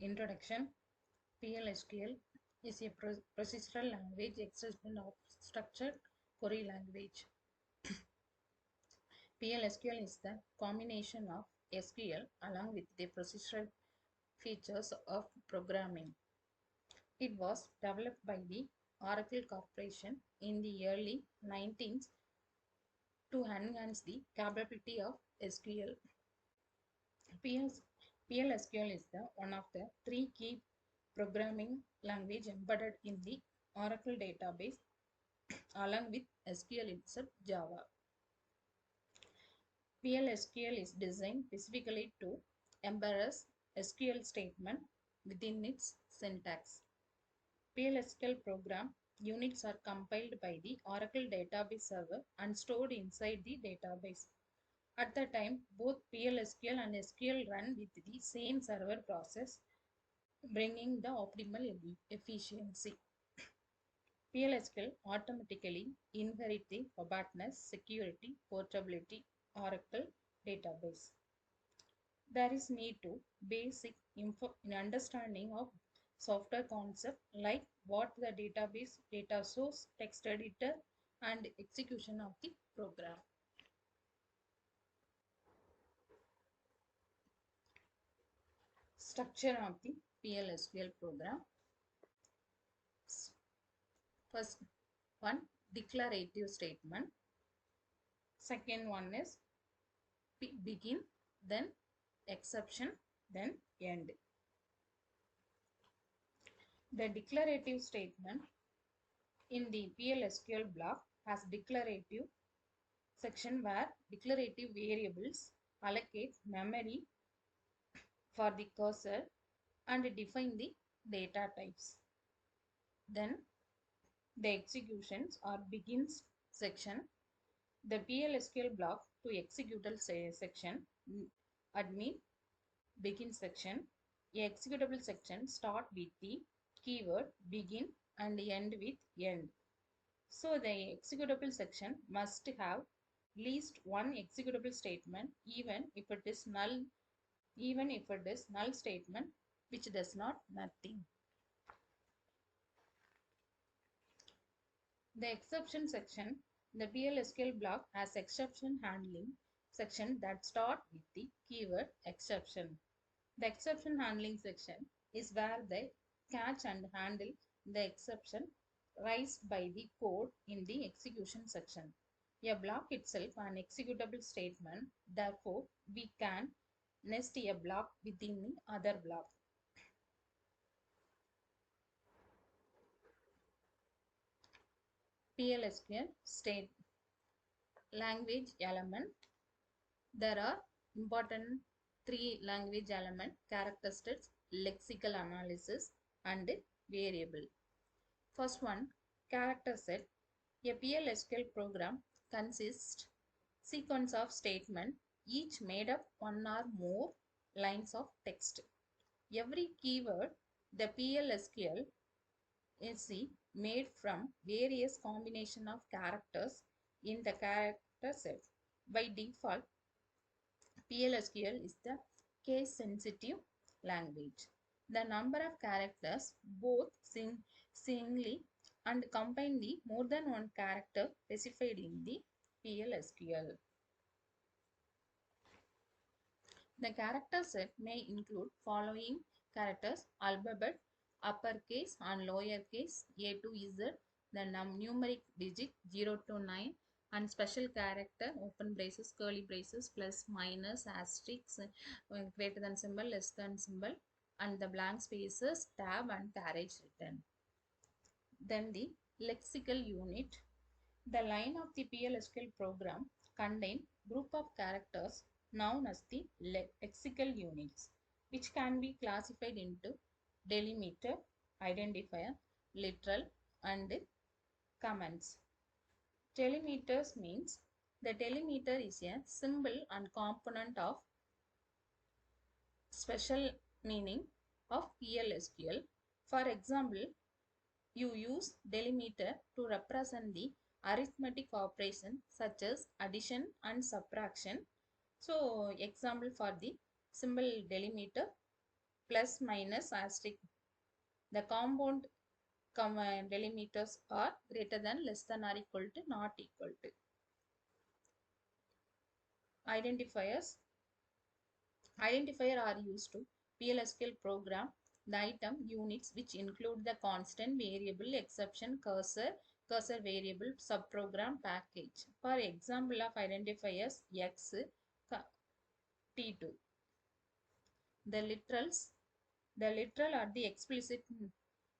Introduction. PLsql is a procedural language extension of structured query language. PLsql is the combination of SQL along with the procedural features of programming. It was developed by the Oracle Corporation in the early 19th to enhance the capability of SQL. PLsql is one of the three key programming language embedded in the Oracle database along with SQL itself Java. PLsql is designed specifically to embrace SQL statement within its syntax. PLsql program units are compiled by the Oracle database server and stored inside the database. At the time, both PLsql and SQL run with the same server process, bringing the optimal efficiency. PLsql automatically inherit the robustness, security, portability, Oracle database. There is need to basic info in understanding of software concept like what the database, data source, text editor, and execution of the program. Structure of the PLsql program. First one, declarative statement. Second one is begin, then exception, then end. The declarative statement in the PLsql block has declarative section where declarative variables allocate memory for the cursor and define the data types. Then the executions or begins section. The PLsql block to executable section, admin, begin section. A executable section start with the keyword begin and end with end. So the executable section must have least one executable statement even if it is null statement which does not nothing. The exception section. The PLsql block has exception handling section that start with the keyword exception. The exception handling section is where they catch and handle the exception raised by the code in the execution section. A block itself an executable statement, therefore we can nest a block within the other block. PLsql state language element. There are important three language element: characteristics, lexical analysis, and variable. First one, character set. A PLsql program consists sequence of statement each made up one or more lines of text. Every keyword the PLsql is made from various combination of characters in the character set. By default, PLsql is the case sensitive language. The number of characters both singly and combinedly more than one character specified in the PLsql. The character set may include following characters: alphabet, uppercase and lowercase, A to Z, the numeric digit 0 to 9, and special character, open braces, curly braces, plus, minus, asterisk, greater than symbol, less than symbol, and the blank spaces, tab and carriage written. Then the lexical unit. The line of the PLsql program contain group of characters known as the lexical units, which can be classified into delimiter, identifier, literal, and comments. Delimiters means the delimiter is a symbol and component of special meaning of PLsql. For example, you use delimiter to represent the arithmetic operation such as addition and subtraction. So example for the symbol delimiter plus minus asterisk. The compound delimiters are greater than, less than, or equal to, not equal to. Identifiers. Identifier are used to PLsql program the item units which include the constant, variable, exception, cursor variable, subprogram, package. For example of identifiers, X, T2. The literals. The literal are the explicit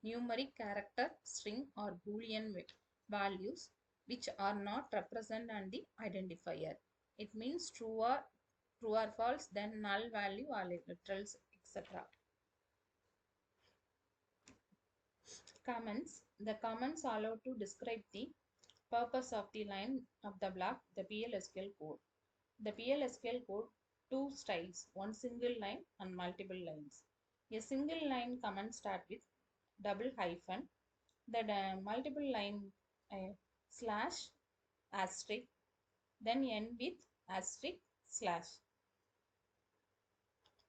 numeric character, string, or boolean values which are not represented on the identifier. It means true or false, then null value or literals, etc. Comments. The comments allow to describe the purpose of the line of the block, the PLsql code. The PLsql code two styles, one single line and multiple lines. A single line comment start with double hyphen, the multiple line slash asterisk, then end with asterisk slash.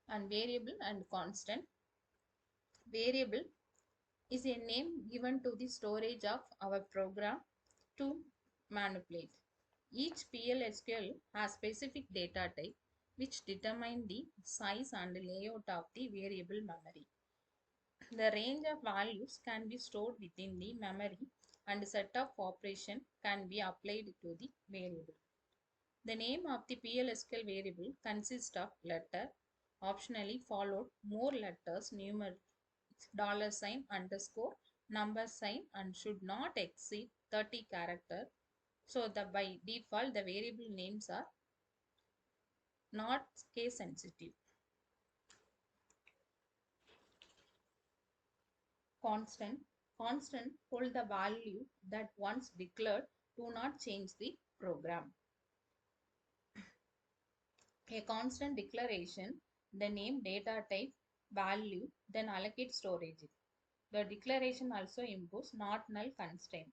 And variable and constant. Variable is a name given to the storage of our program to manipulate. Each PLsql has specific data type which determine the size and layout of the variable memory. The range of values can be stored within the memory and a set of operation can be applied to the variable. The name of the PLsql variable consists of letter, optionally followed more letters, numeric, $, underscore, number sign, and should not exceed 30 characters. So by default, the variable names are not case sensitive. Constant. Constant hold the value that once declared, do not change the program. A constant declaration, the name, data type, value, then allocate storage. The declaration also imposes not null constraint.